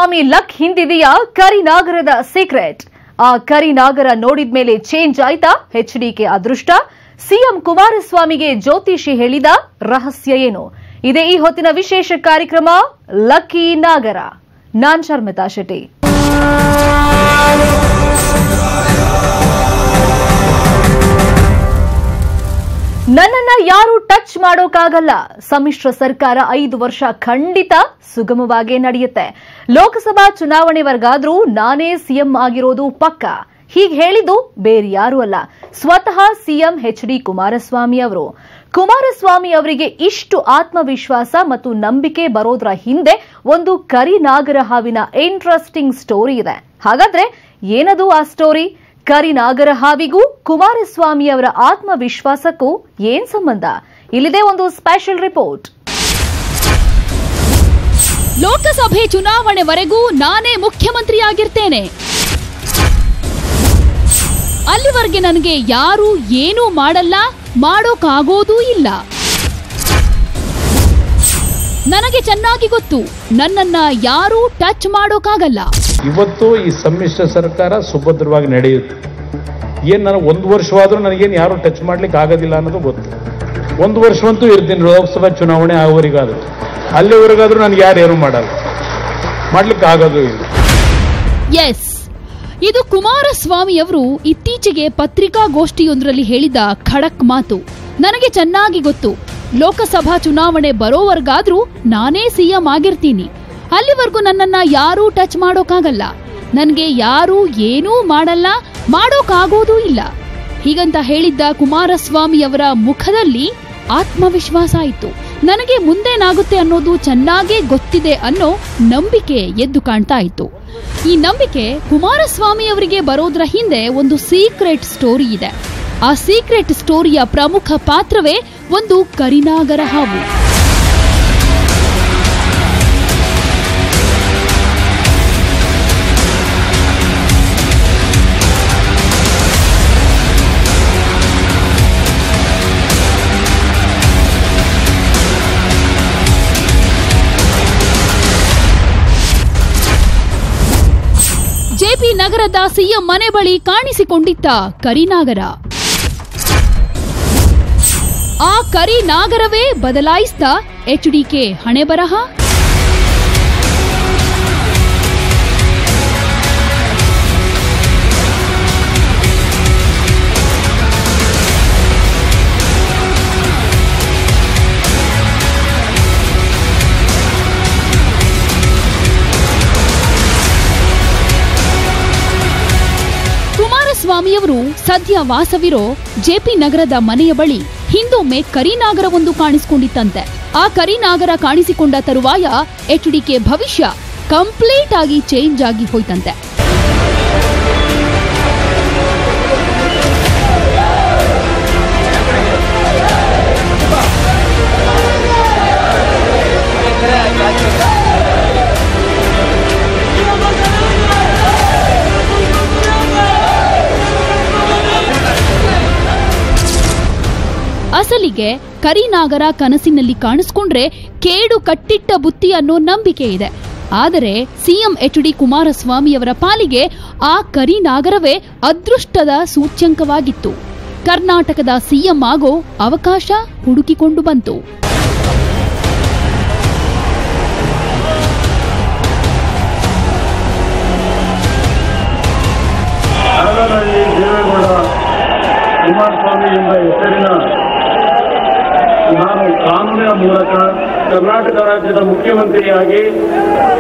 Kumaraswamy luck ಹಿಂದಿದೆಯಾ ಕರಿನಾಗರದ secret? ಆ ಕರಿನಾಗರ ನೋಡಿದ್ಮೇಲೆ ಚೇಂಜ್ ಆಯ್ತಾ ಎಚ್ಡಿಕೆ ಅದೃಷ್ಟ? ಸಿಎಂ ಕುಮಾರಸ್ವಾಮಿಗೆ ಜ್ಯೋತಿಷಿ ಹೇಳಿದ ರಹಸ್ಯ ಏನು? ಇದೇ ಈ ಹೊತ್ತಿನ ವಿಶೇಷ ಕಾರ್ಯಕ್ರಮ ಲಕ್ಕಿ ನಾಗರ. ನಾನ್ ಶರ್ಮಿತಾ ಶೆಟ್ಟಿ. ನನ್ನನ್ನ ಯಾರು ಟಚ್ ಮಾಡೋಕ್ಕಾಗಲ್ಲ. ಸಮ್ಮಿಶ್ರ ಸರ್ಕಾರ 5 ವರ್ಷ ಖಂಡಿತ ಸುಗಮವಾಗಿ ನಡೆಯುತ್ತೆ. ಲೋಕಸಭಾ ಚುನಾವಣೆವರೆಗಾದ್ರೂ ನಾನೇ ಸಿಎಂ ಆಗಿರೋದು ಪಕ್ಕ. ಹೀಗೆ ಹೇಳಿದ್ದು ಬೇರೆ ಯಾರೂ ಅಲ್ಲ, ಸ್ವತಃ ಸಿಎಂ ಎಚ್ಡಿ ಕುಮಾರಸ್ವಾಮಿ ಅವರು. ಕುಮಾರಸ್ವಾಮಿ ಅವರಿಗೆ ಇಷ್ಟು ಆತ್ಮವಿಶ್ವಾಸ ಮತ್ತು ನಂಬಿಕೆ ಬರೋದ್ರ ಹಿಂದೆ ಒಂದು ಕರಿನಾಗರ ಹಾವಿನ ಇಂಟ್ರೆಸ್ಟಿಂಗ್ ಸ್ಟೋರಿ ಇದೆ. ಹಾಗಾದ್ರೆ ಏನದು ಆ ಸ್ಟೋರಿ? ಕರಿನಾಗರ ಹಾವಿಗೂ ಕುಮಾರಸ್ವಾಮಿ ಅವರ ಆತ್ಮವಿಶ್ವಾಸಕ್ಕೂ ಏನ್ ಸಂಬಂಧ? ಇಲ್ಲಿದೆ ಒಂದು ಸ್ಪೆಷಲ್ ರಿಪೋರ್ಟ್. ಲೋಕಸಭೆ ಚುನಾವಣೆವರೆಗೂ ನಾನೇ ಮುಖ್ಯಮಂತ್ರಿಯಾಗಿರ್ತೇನೆ. ಅಲ್ಲಿವರೆಗೆ ನನಗೆ ಯಾರು ಏನೂ ಮಾಡಲ್ಲ, ಮಾಡೋಕ್ಕಾಗೋದೂ ಇಲ್ಲ. ನನಗೆ ಚೆನ್ನಾಗಿ ಗೊತ್ತು, ನನ್ನನ್ನ ಯಾರೂ ಟಚ್ ಮಾಡೋಕ್ಕಾಗಲ್ಲ. ಇವತ್ತು ಈ ಸಮ್ಮಿಶ್ರ ಸರ್ಕಾರ ಸುಭದ್ರವಾಗಿ ನಡೆಯುತ್ತೆ. ಏನು ನನಗೆ 1 ವರ್ಷವಾದರೂ ನನಗೇನು ಯಾರು ಟಚ್ ಮಾಡ್ಲಿಕ್ಕೆ ಆಗೋದಿಲ್ಲ ಅನ್ನೋದು ಗೊತ್ತು. 1 ವರ್ಷವಂತೂ ಇರ್ತೀನಿ ಲೋಕಸಭಾ ಚುನಾವಣೆ ಆಗೋವರೆಗಾದ್ರು. ಅಲ್ಲಿವರೆಗಾದ್ರೂ ನನಗೆ ಯಾರು ಮಾಡಲ್ಲ, ಮಾಡ್ಲಿಕ್ಕೆ ಆಗೋದು ಇಲ್ಲ. ಎಸ್, ಇದು ಕುಮಾರಸ್ವಾಮಿ ಅವರು ಇತ್ತೀಚೆಗೆ ಪತ್ರಿಕಾಗೋಷ್ಠಿಯೊಂದರಲ್ಲಿ ಹೇಳಿದ ಖಡಕ್ ಮಾತು. ನನಗೆ ಚೆನ್ನಾಗಿ ಗೊತ್ತು, ಲೋಕಸಭಾ ಚುನಾವಣೆ ಬರೋವರೆಗಾದ್ರೂ ನಾನೇ ಸಿಎಂ ಆಗಿರ್ತೀನಿ. ಅಲ್ಲಿವರೆಗೂ ನನ್ನನ್ನ ಯಾರೂ ಟಚ್ ಮಾಡೋಕ್ಕಾಗಲ್ಲ. ನನಗೆ ಯಾರೂ ಏನೂ ಮಾಡಲ್ಲ, ಮಾಡೋಕ್ಕಾಗೋದೂ ಇಲ್ಲ. ಹೀಗಂತ ಹೇಳಿದ್ದ ಕುಮಾರಸ್ವಾಮಿ ಅವರ ಮುಖದಲ್ಲಿ ಆತ್ಮವಿಶ್ವಾಸ ಇತ್ತು. ನನಗೆ ಮುಂದೇನಾಗುತ್ತೆ ಅನ್ನೋದು ಚೆನ್ನಾಗೇ ಗೊತ್ತಿದೆ ಅನ್ನೋ ನಂಬಿಕೆ ಎದ್ದು ಕಾಣ್ತಾ ಇತ್ತು. ಈ ನಂಬಿಕೆ ಕುಮಾರಸ್ವಾಮಿ ಅವರಿಗೆ ಬರೋದ್ರ ಹಿಂದೆ ಒಂದು ಸೀಕ್ರೆಟ್ ಸ್ಟೋರಿ ಇದೆ. ಆ ಸೀಕ್ರೆಟ್ ಸ್ಟೋರಿಯ ಪ್ರಮುಖ ಪಾತ್ರವೇ ಒಂದು ಕರಿನಾಗರ ಹಾವು. ಜೆಪಿ ನಗರದ ಸಿಎಂ ಮನೆ ಬಳಿ ಕಾಣಿಸಿಕೊಂಡಿದ್ದ ಕರಿನಾಗರ. ಆ ಕರಿನಾಗರವೇ ಬದಲಾಯಿಸಿದ ಎಚ್ಡಿಕೆ ಹಣೆಬರಹ. ಕುಮಾರಸ್ವಾಮಿಯವರು ಸದ್ಯ ವಾಸವಿರೋ ಜೆಪಿ ನಗರದ ಮನೆಯ ಬಳಿ ಹಿಂದೊಮ್ಮೆ ಕರಿನಾಗರವೊಂದು ಕಾಣಿಸಿಕೊಂಡಿತ್ತಂತೆ. ಆ ಕರಿನಾಗರ ಕಾಣಿಸಿಕೊಂಡ ತರುವಾಯ ಎಚ್ಡಿಕೆ ಭವಿಷ್ಯ ಕಂಪ್ಲೀಟ್ ಆಗಿ ಚೇಂಜ್ ಆಗಿ ಹೋಯ್ತಂತೆ. ಅಸಲಿಗೆ ಕರಿನಾಗರ ಕನಸಿನಲ್ಲಿ ಕಾಣಿಸ್ಕೊಂಡ್ರೆ ಕೇಡು ಕಟ್ಟಿಟ್ಟ ಬುತ್ತಿ ಅನ್ನೋ ನಂಬಿಕೆ ಇದೆ. ಆದರೆ ಸಿಎಂ ಎಚ್ಡಿ ಕುಮಾರಸ್ವಾಮಿಯವರ ಪಾಲಿಗೆ ಆ ಕರಿನಾಗರವೇ ಅದೃಷ್ಟದ ಸೂಚ್ಯಂಕವಾಗಿತ್ತು. ಕರ್ನಾಟಕದ ಸಿಎಂ ಆಗೋ ಅವಕಾಶ ಹುಡುಕಿಕೊಂಡು ಬಂತು. ಕುಮಾರಸ್ವಾಮಿ ಎಂಬ ಹೆಸರಿನ ನಾನು ಕಾನೂನಿನ ಮೂಲಕ ಕರ್ನಾಟಕ ರಾಜ್ಯದ ಮುಖ್ಯಮಂತ್ರಿಯಾಗಿ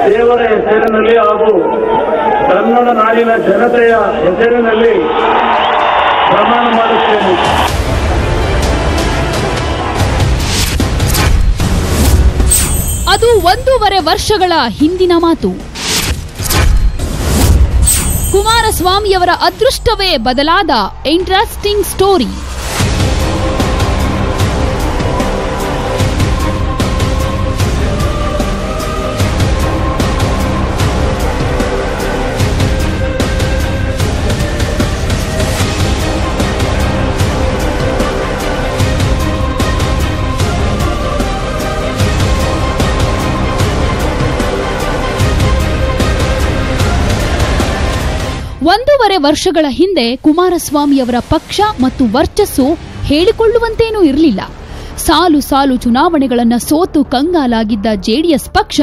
ದೇವರ ಹೆಸರಿನಲ್ಲಿ ಹಾಗೂ ಕನ್ನಡ ನಾಡಿನ ಜನತೆಯ ಹೆಸರಿನಲ್ಲಿ ಪ್ರಮಾಣ ಮಾಡುತ್ತೇನೆ. ಅದು 1.5 ವರ್ಷಗಳ ಹಿಂದಿನ ಮಾತು. ಕುಮಾರಸ್ವಾಮಿಯವರ ಅದೃಷ್ಟವೇ ಬದಲಾದ ಇಂಟ್ರೆಸ್ಟಿಂಗ್ ಸ್ಟೋರಿ. ವರ್ಷಗಳ ಹಿಂದೆ ಕುಮಾರಸ್ವಾಮಿಯವರ ಪಕ್ಷ ಮತ್ತು ವರ್ಚಸ್ಸು ಹೇಳಿಕೊಳ್ಳುವಂತೇನೂ ಇರಲಿಲ್ಲ. ಸಾಲು ಸಾಲು ಚುನಾವಣೆಗಳನ್ನು ಸೋತು ಕಂಗಾಲಾಗಿದ್ದ ಜೆಡಿಎಸ್ ಪಕ್ಷ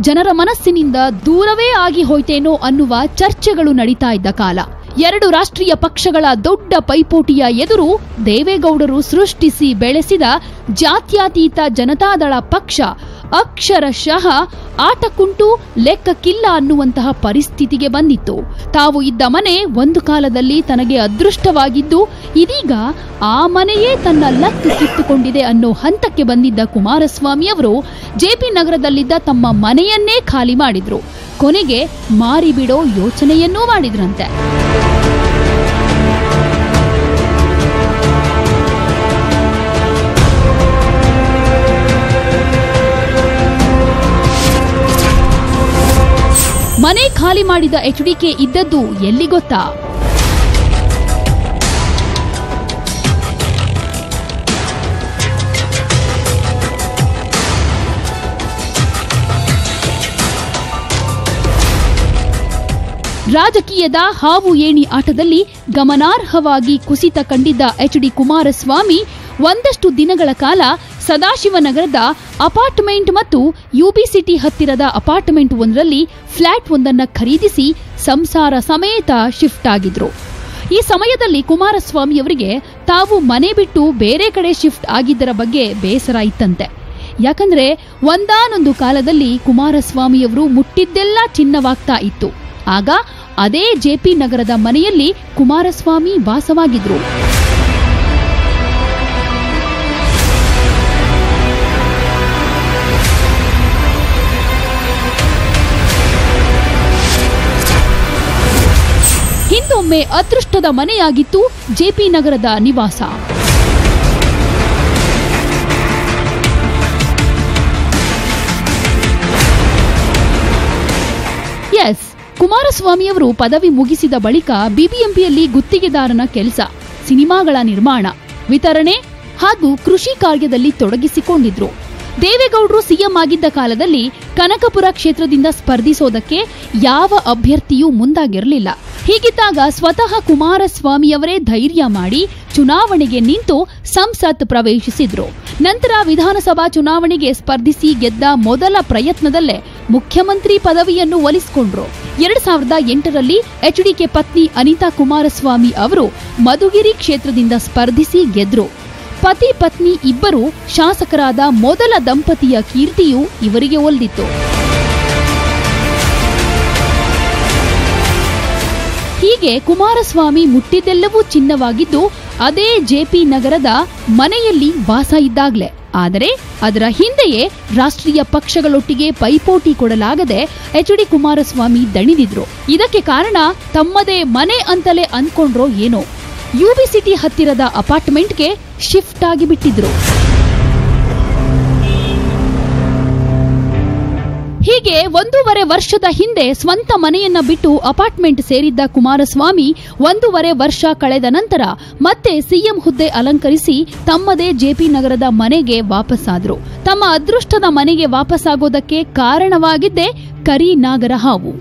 ಜನರ ಮನಸ್ಸಿನಿಂದ ದೂರವೇ ಆಗಿ ಹೋಯ್ತೇನೋ ಅನ್ನುವ ಚರ್ಚೆಗಳು ನಡೀತಾ ಇದ್ದ ಕಾಲ. ಎರಡು ರಾಷ್ಟ್ರೀಯ ಪಕ್ಷಗಳ ದೊಡ್ಡ ಪೈಪೋಟಿಯ ಎದುರು ದೇವೇಗೌಡರು ಸೃಷ್ಟಿಸಿ ಬೆಳೆಸಿದ ಜಾತ್ಯತೀತ ಜನತಾದಳ ಪಕ್ಷ ಅಕ್ಷರಶಃ ಆಟಕ್ಕುಂಟು ಲೆಕ್ಕಕ್ಕಿಲ್ಲ ಅನ್ನುವಂತಹ ಪರಿಸ್ಥಿತಿಗೆ ಬಂದಿತ್ತು. ತಾವು ಇದ್ದ ಮನೆ ಒಂದು ಕಾಲದಲ್ಲಿ ತನಗೆ ಅದೃಷ್ಟವಾಗಿದ್ದು ಇದೀಗ ಆ ಮನೆಯೇ ತನ್ನ ಲತ್ತು ಕಿತ್ತುಕೊಂಡಿದೆ ಅನ್ನೋ ಹಂತಕ್ಕೆ ಬಂದಿದ್ದ ಕುಮಾರಸ್ವಾಮಿ ಅವರು ಜೆಪಿ ನಗರದಲ್ಲಿದ್ದ ತಮ್ಮ ಮನೆಯನ್ನೇ ಖಾಲಿ ಮಾಡಿದ್ರು. ಕೊನೆಗೆ ಮಾರಿಬಿಡೋ ಯೋಚನೆಯನ್ನೂ ಮಾಡಿದ್ರಂತೆ. ಮನೆ ಖಾಲಿ ಮಾಡಿದ ಎಚ್ಡಿಕೆ ಇದ್ದದ್ದು ಎಲ್ಲಿ ಗೊತ್ತಾ? ರಾಜಕೀಯದ ಹಾವು ಏಣಿ ಆಟದಲ್ಲಿ ಗಮನಾರ್ಹವಾಗಿ ಕುಸಿತ ಕಂಡಿದ್ದ ಎಚ್ಡಿ ಕುಮಾರಸ್ವಾಮಿ ಒಂದಷ್ಟು ದಿನಗಳ ಕಾಲ ಸದಾಶಿವನಗರದ ಅಪಾರ್ಟ್ಮೆಂಟ್ ಮತ್ತು ಯುಬಿ ಸಿಟಿ ಹತ್ತಿರದ ಅಪಾರ್ಟ್ಮೆಂಟ್ ಒಂದರಲ್ಲಿ ಫ್ಲಾಟ್ ಒಂದನ್ನ ಖರೀದಿಸಿ ಸಂಸಾರ ಸಮೇತ ಶಿಫ್ಟ್ ಆಗಿದ್ರು. ಈ ಸಮಯದಲ್ಲಿ ಕುಮಾರಸ್ವಾಮಿಯವರಿಗೆ ತಾವು ಮನೆ ಬಿಟ್ಟು ಬೇರೆ ಕಡೆ ಶಿಫ್ಟ್ ಆಗಿದ್ದರ ಬಗ್ಗೆ ಬೇಸರ ಇತ್ತಂತೆ. ಯಾಕಂದ್ರೆ ಒಂದಾನೊಂದು ಕಾಲದಲ್ಲಿ ಕುಮಾರಸ್ವಾಮಿಯವರು ಮುಟ್ಟಿದ್ದೆಲ್ಲ ಚಿನ್ನವಾಗ್ತಾ ಇತ್ತು. ಆಗ ಅದೇ ಜೆಪಿ ನಗರದ ಮನೆಯಲ್ಲಿ ಕುಮಾರಸ್ವಾಮಿ ವಾಸವಾಗಿದ್ರು. ಹಿಂದೊಮ್ಮೆ ಅದೃಷ್ಟದ ಮನೆಯಾಗಿತ್ತು ಜೆಪಿ ನಗರದ ನಿವಾಸ. ಎಸ್, ಕುಮಾರಸ್ವಾಮಿಯವರು ಪದವಿ ಮುಗಿಸಿದ ಬಳಿಕ ಬಿಬಿಎಂಪಿಯಲ್ಲಿ ಗುತ್ತಿಗೆದಾರನ ಕೆಲಸ, ಸಿನಿಮಾಗಳ ನಿರ್ಮಾಣ, ವಿತರಣೆ ಹಾಗೂ ಕೃಷಿ ಕಾರ್ಯದಲ್ಲಿ ತೊಡಗಿಸಿಕೊಂಡಿದ್ರು. ದೇವೇಗೌಡರು ಸಿಎಂ ಆಗಿದ್ದ ಕಾಲದಲ್ಲಿ ಕನಕಪುರ ಕ್ಷೇತ್ರದಿಂದ ಸ್ಪರ್ಧಿಸೋದಕ್ಕೆ ಯಾವ ಅಭ್ಯರ್ಥಿಯೂ ಮುಂದಾಗಿರಲಿಲ್ಲ. ಹೀಗಿದ್ದಾಗ ಸ್ವತಃ ಕುಮಾರಸ್ವಾಮಿಯವರೇ ಧೈರ್ಯ ಮಾಡಿ ಚುನಾವಣೆಗೆ ನಿಂತು ಸಂಸತ್ ಪ್ರವೇಶಿಸಿದ್ರು. ನಂತರ ವಿಧಾನಸಭಾ ಚುನಾವಣೆಗೆ ಸ್ಪರ್ಧಿಸಿ ಗೆದ್ದ ಮೊದಲ ಪ್ರಯತ್ನದಲ್ಲೇ ಮುಖ್ಯಮಂತ್ರಿ ಪದವಿಯನ್ನು ಒಲಿಸಿಕೊಂಡ್ರು. 2008ರಲ್ಲಿ ಎಚ್ಡಿಕೆ ಪತ್ನಿ ಅನಿತಾ ಕುಮಾರಸ್ವಾಮಿ ಅವರು ಮಧುಗಿರಿ ಕ್ಷೇತ್ರದಿಂದ ಸ್ಪರ್ಧಿಸಿ ಗೆದ್ರು. ಪತಿ ಪತ್ನಿ ಇಬ್ಬರು ಶಾಸಕರಾದ ಮೊದಲ ದಂಪತಿಯ ಕೀರ್ತಿಯು ಇವರಿಗೆ ಒಲಿದಿತ್ತು. ಹೀಗೆ ಕುಮಾರಸ್ವಾಮಿ ಮುಟ್ಟಿದ್ದೆಲ್ಲವೂ ಚಿನ್ನವಾಗಿದ್ದು ಅದೇ ಜೆಪಿ ನಗರದ ಮನೆಯಲ್ಲಿ ವಾಸ ಇದ್ದಾಗಲೇ. ಆದರೆ ಅದರ ಹಿಂದೆಯೇ ರಾಷ್ಟ್ರೀಯ ಪಕ್ಷಗಳೊಟ್ಟಿಗೆ ಪೈಪೋಟಿ ಕೊಡಲಾಗದೆ ಎಚ್ಡಿ ಕುಮಾರಸ್ವಾಮಿ ದಣಿದಿದ್ರು. ಇದಕ್ಕೆ ಕಾರಣ ತಮ್ಮದೇ ಮನೆ ಅಂತಲೇ ಅಂದ್ಕೊಂಡ್ರೋ ಏನೋ, ಯುಬಿ ಸಿಟಿ ಹತ್ತಿರದ ಅಪಾರ್ಟ್ಮೆಂಟ್ಗೆ ಶಿಫ್ಟ್ ಆಗಿ ಬಿಟ್ಟಿದ್ರು. ಹೀಗೆ 1.5 ವರ್ಷದ ಹಿಂದೆ ಸ್ವಂತ ಮನೆಯನ್ನ ಬಿಟ್ಟು ಅಪಾರ್ಟ್ಮೆಂಟ್ ಸೇರಿದ್ದ ಕುಮಾರಸ್ವಾಮಿ 1.5 ವರ್ಷ ಕಳೆದ ನಂತರ ಮತ್ತೆ ಸಿಎಂ ಹುದ್ದೆ ಅಲಂಕರಿಸಿ ತಮ್ಮದೇ ಜೆಪಿ ನಗರದ ಮನೆಗೆ ವಾಪಸ್ಸಾದ್ರು. ತಮ್ಮ ಅದೃಷ್ಟದ ಮನೆಗೆ ವಾಪಸ್ಸಾಗೋದಕ್ಕೆ ಕಾರಣವಾಗಿದ್ದೇ ಕರಿನಾಗರ ಹಾವು.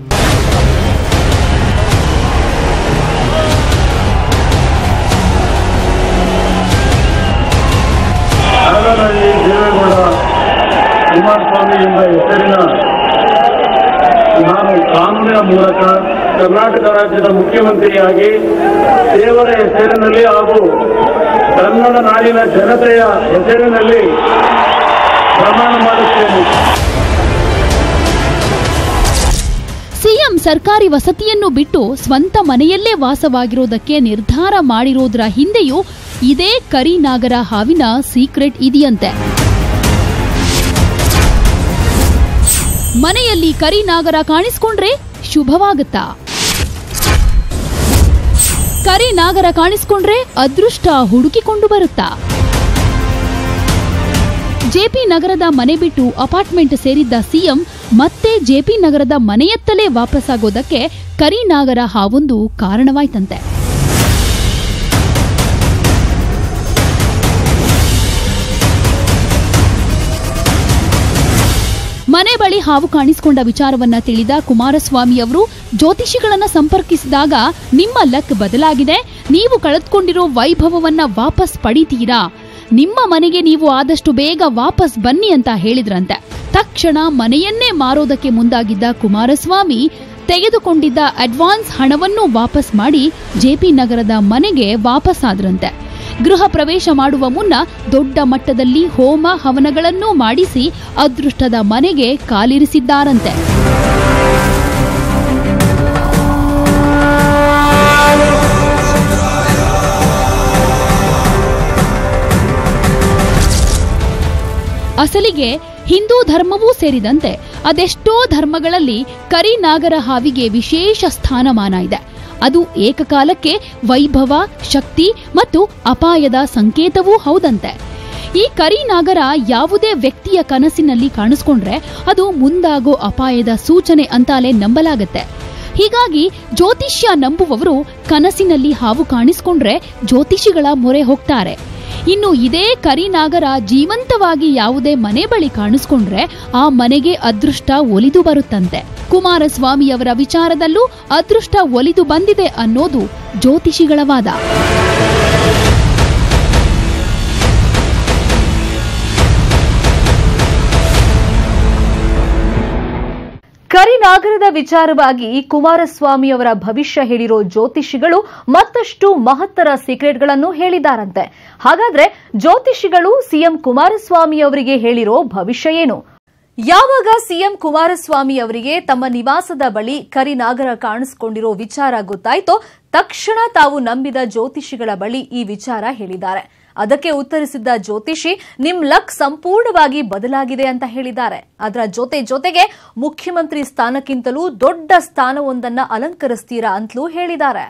ದೇವೇಗೌಡ ಕುಮಾರಸ್ವಾಮಿ ಎಂಬ ಹೆಸರಿನ ನಾನು ಕಾನೂನಿನ ಮೂಲಕ ಕರ್ನಾಟಕ ರಾಜ್ಯದ ಮುಖ್ಯಮಂತ್ರಿಯಾಗಿ ದೇವರ ಹೆಸರಿನಲ್ಲಿ ಹಾಗೂ ಕನ್ನಡ ನಾಡಿನ ಜನತೆಯ ಹೆಸರಿನಲ್ಲಿ ಪ್ರಮಾಣ ಮಾಡುತ್ತೇನೆ. ಸಿಎಂ ಸರ್ಕಾರಿ ವಸತಿಯನ್ನು ಬಿಟ್ಟು ಸ್ವಂತ ಮನೆಯಲ್ಲೇ ವಾಸವಾಗಿರೋದಕ್ಕೆ ನಿರ್ಧಾರ ಮಾಡಿರೋದ್ರ ಹಿಂದೆಯೂ ಇದೇ ಕರಿನಾಗರ ಹಾವಿನ ಸೀಕ್ರೆಟ್ ಇದೆಯಂತೆ. ಮನೆಯಲ್ಲಿ ಕರಿನಾಗರ ಕಾಣಿಸ್ಕೊಂಡ್ರೆ ಶುಭವಾಗುತ್ತಾ? ಕರಿನಾಗರ ಕಾಣಿಸ್ಕೊಂಡ್ರೆ ಅದೃಷ್ಟ ಹುಡುಕಿಕೊಂಡು ಬರುತ್ತಾ? ಜೆಪಿ ನಗರದ ಮನೆ ಬಿಟ್ಟು ಅಪಾರ್ಟ್ಮೆಂಟ್ ಸೇರಿದ್ದ ಸಿಎಂ ಮತ್ತೆ ಜೆಪಿ ನಗರದ ಮನೆಯತ್ತಲೇ ವಾಪಸ್ಸಾಗೋದಕ್ಕೆ ಕರಿನಾಗರ ಹಾವೊಂದು ಕಾರಣವಾಯ್ತಂತೆ. ಮನೆ ಬಳಿ ಹಾವು ಕಾಣಿಸಿಕೊಂಡ ವಿಚಾರವನ್ನ ತಿಳಿದ ಕುಮಾರಸ್ವಾಮಿ ಅವರು ಜ್ಯೋತಿಷಿಗಳನ್ನ ಸಂಪರ್ಕಿಸಿದಾಗ ನಿಮ್ಮ ಲಕ್ ಬದಲಾಗಿದೆ, ನೀವು ಕಳೆದುಕೊಂಡಿರೋ ವೈಭವವನ್ನ ವಾಪಸ್ ಪಡಿತೀರಾ, ನಿಮ್ಮ ಮನೆಗೆ ನೀವು ಆದಷ್ಟು ಬೇಗ ವಾಪಸ್ ಬನ್ನಿ ಅಂತ ಹೇಳಿದ್ರಂತೆ. ತಕ್ಷಣ ಮನೆಯನ್ನೇ ಮಾರೋದಕ್ಕೆ ಮುಂದಾಗಿದ್ದ ಕುಮಾರಸ್ವಾಮಿ ತೆಗೆದುಕೊಂಡಿದ್ದ ಅಡ್ವಾನ್ಸ್ ಹಣವನ್ನು ವಾಪಸ್ ಮಾಡಿ ಜೆಪಿ ನಗರದ ಮನೆಗೆ ವಾಪಸ್ಸಾದ್ರಂತೆ. ಗೃಹ ಪ್ರವೇಶ ಮಾಡುವ ಮುನ್ನ ದೊಡ್ಡ ಮಟ್ಟದಲ್ಲಿ ಹೋಮ ಹವನಗಳನ್ನು ಮಾಡಿಸಿ ಅದೃಷ್ಟದ ಮನೆಗೆ ಕಾಲಿರಿಸಿದ್ದಾರಂತೆ. ಅಸಲಿಗೆ ಹಿಂದೂ ಧರ್ಮವೂ ಸೇರಿದಂತೆ ಅದೆಷ್ಟೋ ಧರ್ಮಗಳಲ್ಲಿ ಕರಿನಾಗರ ಹಾವಿಗೆ ವಿಶೇಷ ಸ್ಥಾನಮಾನ ಇದೆ. ಅದು ಏಕಕಾಲಕ್ಕೆ ವೈಭವ, ಶಕ್ತಿ ಮತ್ತು ಅಪಾಯದ ಸಂಕೇತವೂ ಹೌದಂತೆ. ಈ ಕರಿನಾಗರ ಯಾವುದೇ ವ್ಯಕ್ತಿಯ ಕನಸಿನಲ್ಲಿ ಕಾಣಿಸ್ಕೊಂಡ್ರೆ ಅದು ಮುಂದಾಗೋ ಅಪಾಯದ ಸೂಚನೆ ಅಂತಾಲೆ ನಂಬಲಾಗತ್ತೆ. ಹೀಗಾಗಿ ಜ್ಯೋತಿಷ್ಯ ನಂಬುವವರು ಕನಸಿನಲ್ಲಿ ಹಾವು ಕಾಣಿಸ್ಕೊಂಡ್ರೆ ಜ್ಯೋತಿಷಿಗಳ ಮೊರೆ ಹೋಗ್ತಾರೆ. ಇನ್ನು ಇದೇ ಕರಿನಾಗರ ಜೀವಂತವಾಗಿ ಯಾವುದೇ ಮನೆ ಬಳಿ ಕಾಣಿಸ್ಕೊಂಡ್ರೆ ಆ ಮನೆಗೆ ಅದೃಷ್ಟ ಒಲಿದು ಬರುತ್ತಂತೆ. ಕುಮಾರಸ್ವಾಮಿಯವರ ವಿಚಾರದಲ್ಲೂ ಅದೃಷ್ಟ ಒಲಿದು ಬಂದಿದೆ ಅನ್ನೋದು ಜ್ಯೋತಿಷಿಗಳ ವಾದ. ಕರಿನಾಗರದ ವಿಚಾರವಾಗಿ ಕುಮಾರಸ್ವಾಮಿ ಅವರ ಭವಿಷ್ಯ ಹೇಳಿರೋ ಜ್ಯೋತಿಷಿಗಳು ಮತ್ತಷ್ಟು ಮಹತ್ತರ ಸೀಕ್ರೆಟ್ಗಳನ್ನು ಹೇಳಿದ್ದಾರಂತೆ. ಹಾಗಾದ್ರೆ ಜ್ಯೋತಿಷಿಗಳು ಸಿಎಂ ಕುಮಾರಸ್ವಾಮಿ ಅವರಿಗೆ ಹೇಳಿರೋ ಭವಿಷ್ಯ ಏನು? ಯಾವಾಗ ಸಿಎಂ ಕುಮಾರಸ್ವಾಮಿ ಅವರಿಗೆ ತಮ್ಮ ನಿವಾಸದ ಬಳಿ ಕರಿನಾಗರ ಕಾಣಿಸಿಕೊಂಡಿರೋ ವಿಚಾರ ಗೊತ್ತಾಯ್ತೋ ತಕ್ಷಣ ತಾವು ನಂಬಿದ ಜ್ಯೋತಿಷಿಗಳ ಬಳಿ ಈ ವಿಚಾರ ಹೇಳಿದ್ದಾರೆ. ಅದಕ್ಕೆ ಉತ್ತರಿಸಿದ್ದ ಜ್ಯೋತಿಷಿ ನಿಮ್ ಲಕ್ ಸಂಪೂರ್ಣವಾಗಿ ಬದಲಾಗಿದೆ ಅಂತ ಹೇಳಿದ್ದಾರೆ. ಅದರ ಜೊತೆಗೆ ಮುಖ್ಯಮಂತ್ರಿ ಸ್ಥಾನಕ್ಕಿಂತಲೂ ದೊಡ್ಡ ಸ್ಥಾನವೊಂದನ್ನ ಅಲಂಕರಿಸ್ತೀರಾ ಅಂತಲೂ ಹೇಳಿದ್ದಾರೆ.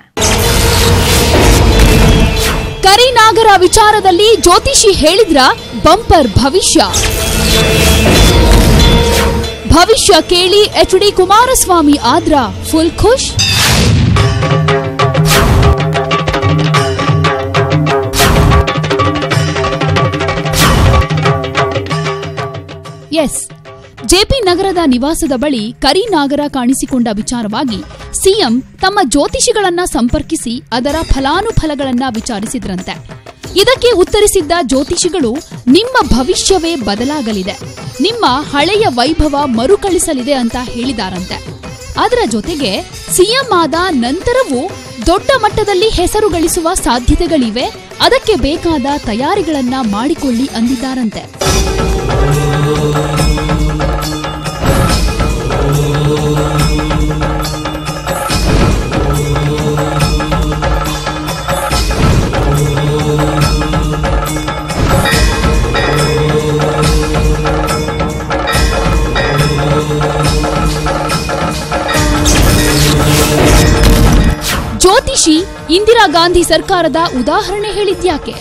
ಕರಿನಾಗರ ವಿಚಾರದಲ್ಲಿ ಜ್ಯೋತಿಷಿ ಹೇಳಿದ್ರ ಬಂಪರ್ ಭವಿಷ್ಯ ಕೇಳಿ ಎಚ್.ಡಿ. ಕುಮಾರಸ್ವಾಮಿ ಆದ್ರ ಫುಲ್ ಖುಷ್. ಎಸ್, ಜೆಪಿ ನಗರದ ನಿವಾಸದ ಬಳಿ ಕರಿನಾಗರ ಕಾಣಿಸಿಕೊಂಡ ವಿಚಾರವಾಗಿ ಸಿಎಂ ತಮ್ಮ ಜ್ಯೋತಿಷಿಗಳನ್ನ ಸಂಪರ್ಕಿಸಿ ಅದರ ಫಲಾನುಫಲಗಳನ್ನ ವಿಚಾರಿಸಿದ್ರಂತೆ. ಇದಕ್ಕೆ ಉತ್ತರಿಸಿದ್ದ ಜ್ಯೋತಿಷಿಗಳು ನಿಮ್ಮ ಭವಿಷ್ಯವೇ ಬದಲಾಗಲಿದೆ, ನಿಮ್ಮ ಹಳೆಯ ವೈಭವ ಮರುಕಳಿಸಲಿದೆ ಅಂತ ಹೇಳಿದಾರಂತೆ. ಅದರ ಜೊತೆಗೆ ಸಿಎಂ ಆದ ನಂತರವೂ ದೊಡ್ಡ ಮಟ್ಟದಲ್ಲಿ ಹೆಸರು ಗಳಿಸುವ ಸಾಧ್ಯತೆಗಳಿವೆ, ಅದಕ್ಕೆ ಬೇಕಾದ ತಯಾರಿಗಳನ್ನ ಮಾಡಿಕೊಳ್ಳಿ ಅಂದಿದ್ದಾರಂತೆ. ಜ್ಯೋತಿಷಿ ಇಂದಿರಾ ಗಾಂಧಿ ಸರ್ಕಾರದ ಉದಾಹರಣೆ ಹೇಳಿದ್ಯಾಕೆ?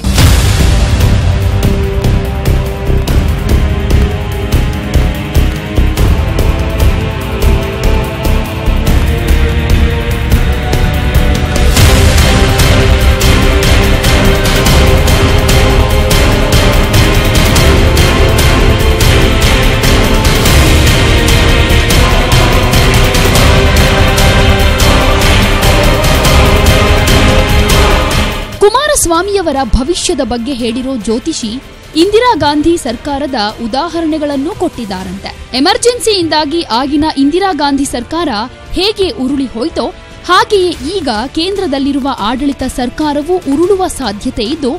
ಕುಮಾರಸ್ವಾಮಿಯವರ ಭವಿಷ್ಯದ ಬಗ್ಗೆ ಹೇಳಿರೋ ಜ್ಯೋತಿಷಿ ಇಂದಿರಾ ಗಾಂಧಿ ಸರ್ಕಾರದ ಉದಾಹರಣೆಗಳನ್ನು ಕೊಟ್ಟಿದ್ದಾರಂತೆ. ಎಮರ್ಜೆನ್ಸಿಯಿಂದಾಗಿ ಆಗಿನ ಇಂದಿರಾ ಗಾಂಧಿ ಸರ್ಕಾರ ಹೇಗೆ ಉರುಳಿ ಹೋಯ್ತೋ ಹಾಗೆಯೇ ಈಗ ಕೇಂದ್ರದಲ್ಲಿರುವ ಆಡಳಿತ ಸರ್ಕಾರವೂ ಉರುಳುವ ಸಾಧ್ಯತೆ ಇದ್ದು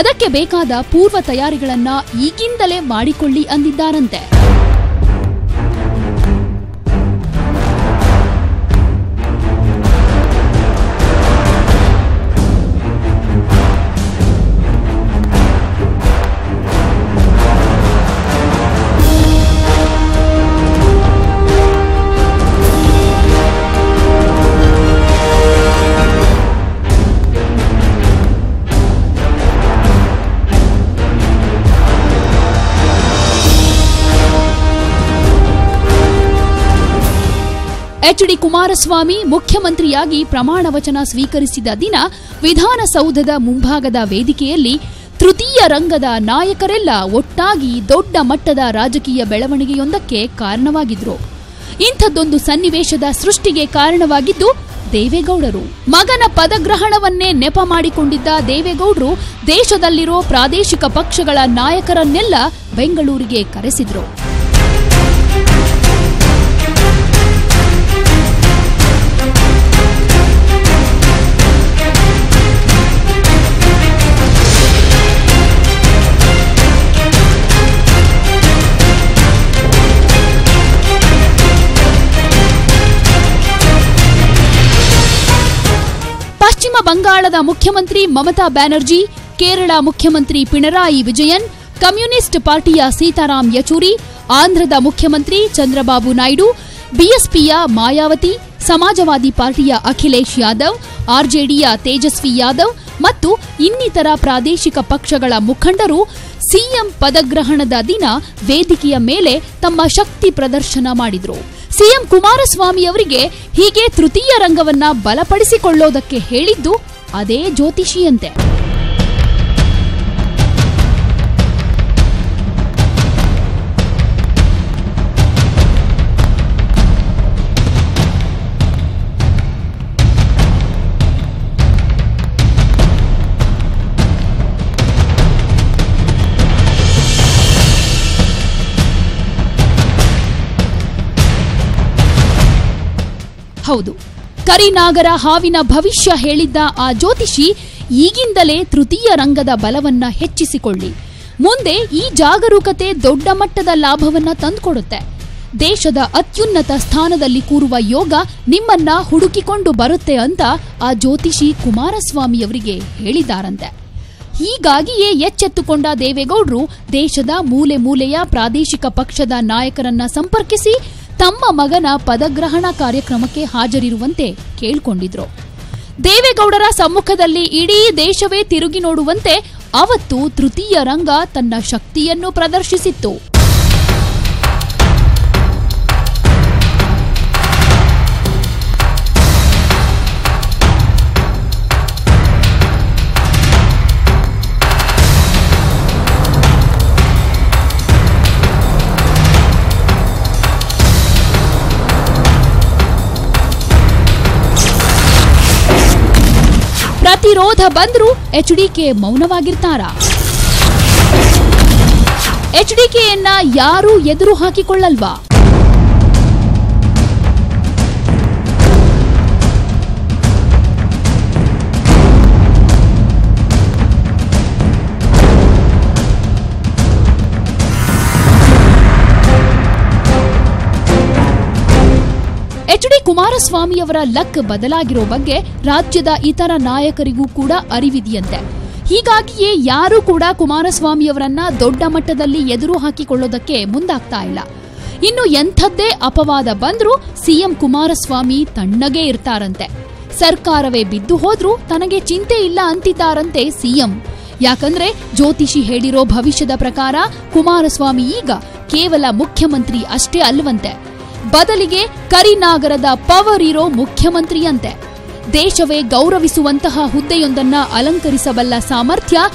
ಅದಕ್ಕೆ ಬೇಕಾದ ಪೂರ್ವ ತಯಾರಿಗಳನ್ನ ಈಗಿಂದಲೇ ಮಾಡಿಕೊಳ್ಳಿ ಅಂದಿದ್ದಾರಂತೆ. ಎಚ್.ಡಿ. ಕುಮಾರಸ್ವಾಮಿ ಮುಖ್ಯಮಂತ್ರಿಯಾಗಿ ಪ್ರಮಾಣ ವಚನ ಸ್ವೀಕರಿಸಿದ ದಿನ ವಿಧಾನಸೌಧದ ಮುಂಭಾಗದ ವೇದಿಕೆಯಲ್ಲಿ ತೃತೀಯ ರಂಗದ ನಾಯಕರೆಲ್ಲ ಒಟ್ಟಾಗಿ ದೊಡ್ಡ ಮಟ್ಟದ ರಾಜಕೀಯ ಬೆಳವಣಿಗೆಯೊಂದಕ್ಕೆ ಕಾರಣವಾಗಿದ್ರು. ಇಂಥದ್ದೊಂದು ಸನ್ನಿವೇಶದ ಸೃಷ್ಟಿಗೆ ಕಾರಣವಾಗಿದ್ದು ದೇವೇಗೌಡರು. ಮಗನ ಪದಗ್ರಹಣವನ್ನೇ ನೆಪ ಮಾಡಿಕೊಂಡಿದ್ದ ದೇವೇಗೌಡರು ದೇಶದಲ್ಲಿರೋ ಪ್ರಾದೇಶಿಕ ಪಕ್ಷಗಳ ನಾಯಕರನ್ನೆಲ್ಲ ಬೆಂಗಳೂರಿಗೆ ಕರೆಸಿದ್ರು. ಪಶ್ಚಿಮ ಬಂಗಾಳದ ಮುಖ್ಯಮಂತ್ರಿ ಮಮತಾ ಬ್ಯಾನರ್ಜಿ, ಕೇರಳ ಮುಖ್ಯಮಂತ್ರಿ ಪಿಣರಾಯಿ ವಿಜಯನ್, ಕಮ್ಯುನಿಸ್ಟ್ ಪಾರ್ಟಿಯ ಸೀತಾರಾಂ ಯಚೂರಿ, ಆಂಧ್ರದ ಮುಖ್ಯಮಂತ್ರಿ ಚಂದ್ರಬಾಬು ನಾಯ್ಡು, ಬಿಎಸ್ಪಿಯ ಮಾಯಾವತಿ, ಸಮಾಜವಾದಿ ಪಾರ್ಟಿಯ ಅಖಿಲೇಶ್ ಯಾದವ್, ಆರ್ಜೆಡಿಯ ತೇಜಸ್ವಿ ಯಾದವ್ ಮತ್ತು ಇನ್ನಿತರ ಪ್ರಾದೇಶಿಕ ಪಕ್ಷಗಳ ಮುಖಂಡರು ಸಿಎಂ ಪದಗ್ರಹಣದ ದಿನ ವೇದಿಕೆಯ ಮೇಲೆ ತಮ್ಮ ಶಕ್ತಿ ಪ್ರದರ್ಶನ ಮಾಡಿದ್ರು. ಸಿಎಂ ಕುಮಾರಸ್ವಾಮಿ ಅವರಿಗೆ ಹೀಗೆ ತೃತೀಯ ರಂಗವನ್ನ ಬಲಪಡಿಸಿಕೊಳ್ಳೋದಕ್ಕೆ ಹೇಳಿದ್ದು ಅದೇ ಜ್ಯೋತಿಷಿಯಂತೆ. ಹೌದು, ಕರಿನಾಗರ ಹಾವಿನ ಭವಿಷ್ಯ ಹೇಳಿದ್ದ ಆ ಜ್ಯೋತಿಷಿ ಈಗಿಂದಲೇ ತೃತೀಯ ರಂಗದ ಬಲವನ್ನ ಹೆಚ್ಚಿಸಿಕೊಳ್ಳಿ, ಮುಂದೆ ಈ ಜಾಗರೂಕತೆ ದೊಡ್ಡ ಮಟ್ಟದ ಲಾಭವನ್ನ ತಂದುಕೊಡುತ್ತೆ, ದೇಶದ ಅತ್ಯುನ್ನತ ಸ್ಥಾನದಲ್ಲಿ ಕೂರುವ ಯೋಗ ನಿಮ್ಮನ್ನ ಹುಡುಕಿಕೊಂಡು ಬರುತ್ತೆ ಅಂತ ಆ ಜ್ಯೋತಿಷಿ ಕುಮಾರಸ್ವಾಮಿಯವರಿಗೆ ಹೇಳಿದ್ದಾರಂತೆ. ಹೀಗಾಗಿಯೇ ಎಚ್ಚೆತ್ತುಕೊಂಡ ದೇವೇಗೌಡರು ದೇಶದ ಮೂಲೆ ಮೂಲೆಯ ಪ್ರಾದೇಶಿಕ ಪಕ್ಷದ ನಾಯಕರನ್ನ ಸಂಪರ್ಕಿಸಿ ತಮ್ಮ ಮಗನ ಪದಗ್ರಹಣ ಕಾರ್ಯಕ್ರಮಕ್ಕೆ ಹಾಜರಿರುವಂತೆ ಕೇಳಿಕೊಂಡಿದ್ರು. ದೇವೇಗೌಡರ ಸಮ್ಮುಖದಲ್ಲಿ ಇಡೀ ದೇಶವೇ ತಿರುಗಿ ನೋಡುವಂತೆ ಅವತ್ತು ತೃತೀಯ ರಂಗ ತನ್ನ ಶಕ್ತಿಯನ್ನು ಪ್ರದರ್ಶಿಸಿತ್ತು. ಪ್ರತಿರೋಧ ಬಂದರೂ ಎಚ್ಡಿಕೆ ಮೌನವಾಗಿರ್ತಾರಾ? ಎಚ್ಡಿಕೆಯನ್ನ ಯಾರೂ ಎದುರು ಹಾಕಿಕೊಳ್ಳಲ್ವಾ? ಎಚ್ಡಿ ಕುಮಾರಸ್ವಾಮಿಯವರ ಲಕ್ ಬದಲಾಗಿರೋ ಬಗ್ಗೆ ರಾಜ್ಯದ ಇತರ ನಾಯಕರಿಗೂ ಕೂಡ ಅರಿವಿದೆಯಂತೆ. ಹೀಗಾಗಿಯೇ ಯಾರೂ ಕೂಡ ಕುಮಾರಸ್ವಾಮಿಯವರನ್ನ ದೊಡ್ಡ ಮಟ್ಟದಲ್ಲಿ ಎದುರು ಹಾಕಿಕೊಳ್ಳೋದಕ್ಕೆ ಮುಂದಾಗ್ತಾ ಇಲ್ಲ. ಇನ್ನು ಎಂಥದ್ದೇ ಅಪವಾದ ಬಂದ್ರೂ ಸಿಎಂ ಕುಮಾರಸ್ವಾಮಿ ತಣ್ಣಗೆ ಇರ್ತಾರಂತೆ. ಸರ್ಕಾರವೇ ಬಿದ್ದು ಹೋದ್ರೂ ತನಗೆ ಚಿಂತೆ ಇಲ್ಲ ಅಂತಿದ್ದಾರಂತೆ ಸಿಎಂ. ಯಾಕಂದ್ರೆ ಜ್ಯೋತಿಷಿ ಹೇಳಿರೋ ಭವಿಷ್ಯದ ಪ್ರಕಾರ ಕುಮಾರಸ್ವಾಮಿ ಈಗ ಕೇವಲ ಮುಖ್ಯಮಂತ್ರಿ ಅಷ್ಟೇ ಅಲ್ವಂತೆ, ಬದಲಿಗೆ ಕರಿನಾಗರದ ಪವರ್ ಇರೋ ಮುಖ್ಯಮಂತ್ರಿಯಂತೆ. ದೇಶವೇ ಗೌರವಿಸುವಂತಹ ಹುದ್ದೆಯೊಂದನ್ನ ಅಲಂಕರಿಸಬಲ್ಲ ಸಾಮರ್ಥ್ಯ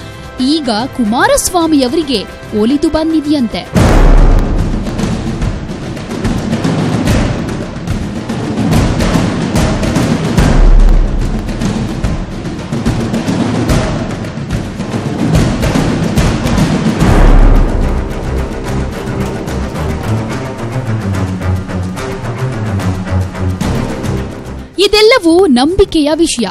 ಈಗ ಕುಮಾರಸ್ವಾಮಿಯವರಿಗೆ ಒಲಿದು ಬಂದಿದೆಯಂತೆ. ಇದೆಲ್ಲವೂ ನಂಬಿಕೆಯ ವಿಷಯ.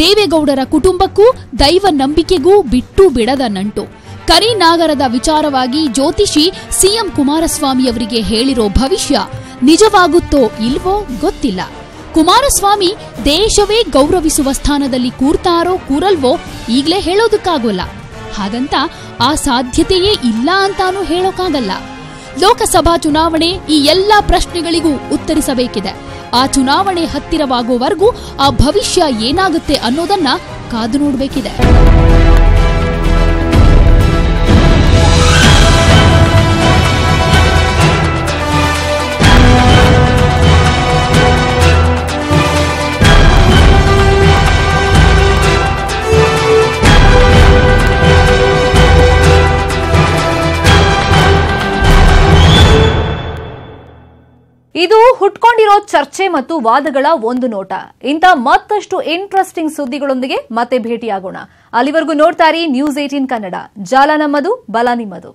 ದೇವೇಗೌಡರ ಕುಟುಂಬಕ್ಕೂ ದೈವ ನಂಬಿಕೆಗೂ ಬಿಟ್ಟು ಬಿಡದ ನಂಟು. ಕರಿನಾಗರದ ವಿಚಾರವಾಗಿ ಜ್ಯೋತಿಷಿ ಸಿಎಂ ಕುಮಾರಸ್ವಾಮಿಯವರಿಗೆ ಹೇಳಿರೋ ಭವಿಷ್ಯ ನಿಜವಾಗುತ್ತೋ ಇಲ್ವೋ ಗೊತ್ತಿಲ್ಲ. ಕುಮಾರಸ್ವಾಮಿ ದೇಶವೇ ಗೌರವಿಸುವ ಸ್ಥಾನದಲ್ಲಿ ಕೂರ್ತಾರೋ ಕೂರಲ್ವೋ ಈಗಲೇ ಹೇಳೋದಕ್ಕಾಗೋಲ್ಲ. ಹಾಗಂತ ಆ ಸಾಧ್ಯತೆಯೇ ಇಲ್ಲ ಅಂತಾನೂ ಹೇಳೋಕ್ಕಾಗಲ್ಲ. ಲೋಕಸಭಾ ಚುನಾವಣೆ ಈ ಎಲ್ಲಾ ಪ್ರಶ್ನೆಗಳಿಗೂ ಉತ್ತರಿಸಬೇಕಿದೆ. ಆ ಚುನಾವಣೆ ಹತ್ತಿರವಾಗುವವರೆಗೂ ಆ ಭವಿಷ್ಯ ಏನಾಗುತ್ತೆ ಅನ್ನೋದನ್ನ ಕಾದು ನೋಡಬೇಕಿದೆ. ಇದು ಹುಟ್ಕೊಂಡಿರೋ ಚರ್ಚೆ ಮತ್ತು ವಾದಗಳ ಒಂದು ನೋಟ. ಇಂಥ ಮತ್ತಷ್ಟು ಇಂಟ್ರೆಸ್ಟಿಂಗ್ ಸುದ್ದಿಗಳೊಂದಿಗೆ ಮತ್ತೆ ಭೇಟಿಯಾಗೋಣ. ಅಲ್ಲಿವರೆಗೂ ನೋಡ್ತಾ ಇರಿ ನ್ಯೂಸ್ 18 ಕನ್ನಡ. ಜಾಲ ನಮ್ಮದು, ಬಲ ನಿಮ್ಮದು.